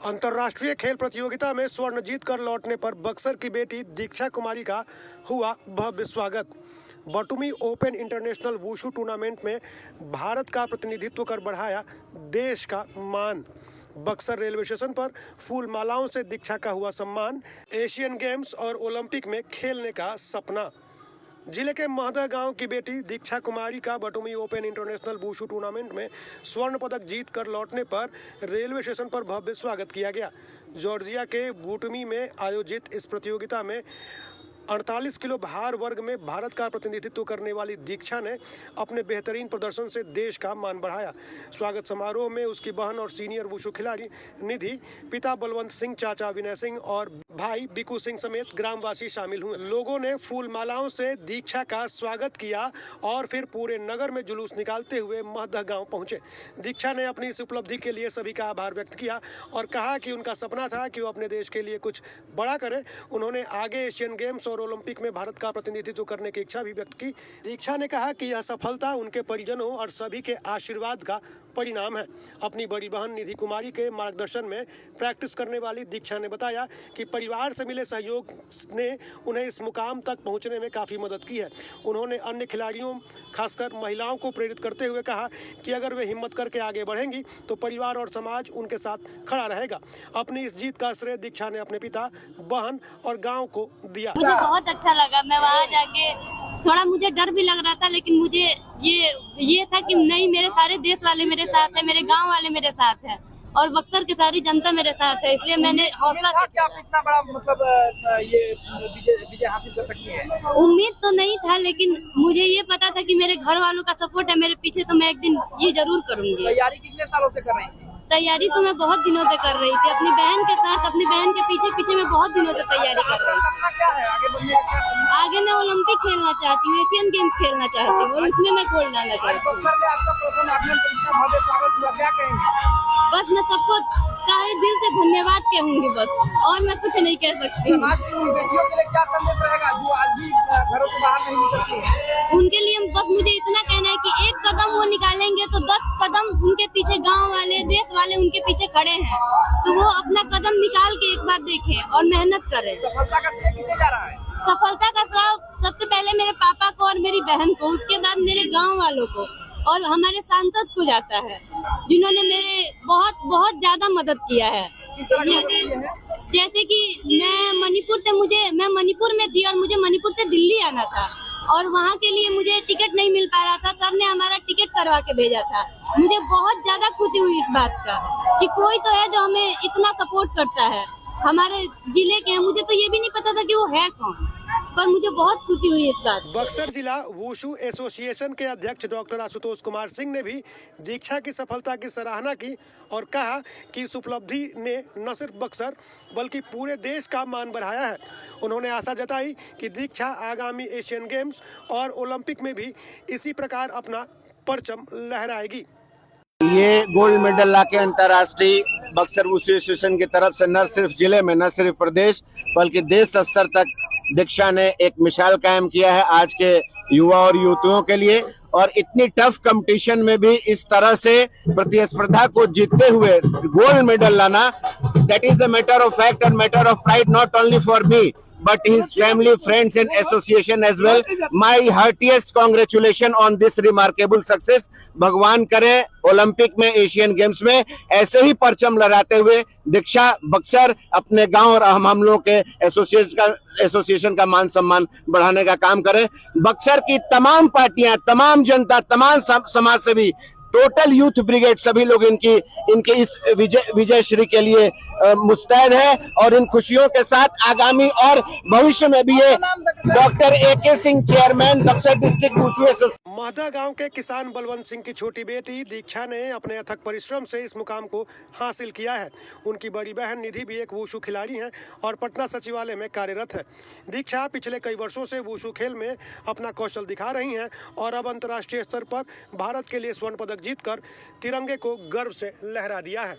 अंतर्राष्ट्रीय खेल प्रतियोगिता में स्वर्ण जीत कर लौटने पर बक्सर की बेटी दीक्षा कुमारी का हुआ भव्य स्वागत। बटुमी ओपन इंटरनेशनल वुशु टूर्नामेंट में भारत का प्रतिनिधित्व कर बढ़ाया देश का मान। बक्सर रेलवे स्टेशन पर फूल मालाओं से दीक्षा का हुआ सम्मान। एशियन गेम्स और ओलंपिक में खेलने का सपना। जिले के महदा गांव की बेटी दीक्षा कुमारी का बटुमी ओपन इंटरनेशनल वुशु टूर्नामेंट में स्वर्ण पदक जीत कर लौटने पर रेलवे स्टेशन पर भव्य स्वागत किया गया। जॉर्जिया के बटुमी में आयोजित इस प्रतियोगिता में 48 किलो भार वर्ग में भारत का प्रतिनिधित्व करने वाली दीक्षा ने अपने बेहतरीन प्रदर्शन से देश का मान बढ़ाया। स्वागत समारोह में उसकी बहन और सीनियर वुशु खिलाड़ी निधि, पिता बलवंत सिंह, चाचा विनय सिंह और भाई बिकू सिंह समेत ग्रामवासी शामिल हुए। लोगों ने फूल मालाओं से दीक्षा का स्वागत किया और फिर पूरे नगर में जुलूस निकालते हुए महदा गांव पहुंचे। दीक्षा ने अपनी इस उपलब्धि के लिए सभी का आभार व्यक्त किया और कहा कि उनका सपना था कि वो अपने देश के लिए कुछ बड़ा करें। उन्होंने आगे एशियन गेम्स और ओलंपिक में भारत का प्रतिनिधित्व करने की इच्छा भी व्यक्त की। दीक्षा ने कहा कि यह सफलता उनके परिजनों और सभी के आशीर्वाद का परिणाम है। अपनी बड़ी बहन निधि कुमारी के मार्गदर्शन में प्रैक्टिस करने वाली दीक्षा ने बताया कि परिवार से मिले सहयोग ने उन्हें इस मुकाम तक पहुंचने में काफ़ी मदद की है। उन्होंने अन्य खिलाड़ियों, खासकर महिलाओं को प्रेरित करते हुए कहा कि अगर वे हिम्मत करके आगे बढ़ेंगी तो परिवार और समाज उनके साथ खड़ा रहेगा। अपनी इस जीत का श्रेय दीक्षा ने अपने पिता, बहन और गाँव को दिया। मुझे बहुत अच्छा लगा। मैं वहाँ जाके थोड़ा मुझे डर भी लग रहा था, लेकिन मुझे ये था कि नहीं, मेरे सारे देश वाले मेरे साथ है, मेरे गांव वाले मेरे साथ है और बक्सर की सारी जनता मेरे साथ है, इसलिए मैंने हौसला से क्या आप इतना बड़ा ये विजय हासिल कर सकती है। उम्मीद तो नहीं था, लेकिन मुझे ये पता था कि मेरे घर वालों का सपोर्ट है मेरे पीछे, तो मैं एक दिन ये जरूर करूंगी। तैयारी कितने सालों से कर रही थी? तैयारी तो मैं बहुत दिनों से कर रही थी, अपनी बहन के साथ, अपनी बहन के पीछे मैं बहुत दिनों से तैयारी कर रही थी। सपना क्या है आगे बढ़ने का? आगे मैं ओलंपिक खेलना चाहती हूँ, एशियन गेम्स खेलना चाहती हूँ और उसमें मैं गोल्ड लाना चाहती हूँ। बक्सर में आपका प्रथम आगमन पर इतना भव्य स्वागत हुआ, क्या कहेंगे? बस मैं सबको तहे दिल से धन्यवाद कहूंगी बस, और मैं कुछ नहीं कह सकती। समाज की उन बेटियों के लिए क्या संदेश रहेगा जो आज भी घरों से बाहर नहीं निकलती है? उनके लिए बस मुझे इतना कहना है कि एक कदम वो निकालेंगे तो 10 कदम उनके पीछे गांव वाले, देश वाले उनके पीछे खड़े हैं, तो वो अपना कदम निकाल के एक बार देखें और मेहनत करें। सफलता का श्रेय किसे जा रहा है? सफलता का श्रेय सबसे पहले मेरे पापा को और मेरी बहन को, उसके बाद मेरे गाँव वालों को और हमारे सांसद को जाता है, जिन्होंने मेरे बहुत ज्यादा मदद किया है। जैसे कि मैं मणिपुर में थी और मुझे मणिपुर से दिल्ली आना था और वहाँ के लिए मुझे टिकट नहीं मिल पा रहा था। सर ने हमारा टिकट करवा के भेजा था। मुझे बहुत ज्यादा खुशी हुई इस बात का कि कोई तो है जो हमें इतना सपोर्ट करता है। हमारे जिले के हैं, मुझे तो ये भी नहीं पता था कि वो है कौन, पर मुझे बहुत खुशी हुई इस बात। बक्सर जिला वुशु एसोसिएशन के अध्यक्ष डॉक्टर आशुतोष कुमार सिंह ने भी दीक्षा की सफलता की सराहना की और कहा कि इस उपलब्धि ने न सिर्फ बक्सर बल्कि पूरे देश का मान बढ़ाया है। उन्होंने आशा जताई कि दीक्षा आगामी एशियन गेम्स और ओलंपिक में भी इसी प्रकार अपना परचम लहराएगी। ये गोल्ड मेडल लाके अंतर्राष्ट्रीय बक्सर वुशु एसोसिएशन की तरफ से न सिर्फ जिले में, न सिर्फ प्रदेश बल्कि देश स्तर तक दीक्षा ने एक मिसाल कायम किया है आज के युवा और युवतियों के लिए। और इतनी टफ कंपटीशन में भी इस तरह से प्रतिस्पर्धा को जीतते हुए गोल्ड मेडल लाना, that is a matter of fact and matter of pride not only for me but his family, friends and association as well. My heartiest congratulations on this remarkable success. भगवान करे Olympic में, Asian games में ऐसे ही परचम लहराते हुए दीक्षा बक्सर अपने गांव और हम लोगों के एसोसिएशन का मान सम्मान बढ़ाने का काम करे। बक्सर की तमाम पार्टियां, तमाम जनता, तमाम समाज सेवी, टोटल यूथ ब्रिगेड, सभी लोग इनके इस विजय श्री के लिए मुस्तैद है और इन खुशियों के साथ आगामी और भविष्य में भी ये doctor AK Singh, chairman Buxar district wushu association. Mahada गांव के किसान बलवंत सिंह की छोटी बेटी दीक्षा ने अपने अथक परिश्रम से इस मुकाम को हासिल किया है। उनकी बड़ी बहन निधि भी एक वुशु खिलाड़ी हैं और पटना सचिवालय में कार्यरत है। दीक्षा पिछले कई वर्षों से वुशु खेल में अपना कौशल दिखा रही हैं और अब अंतर्राष्ट्रीय स्तर पर भारत के लिए स्वर्ण पदक जीतकर तिरंगे को गर्व से लहरा दिया है।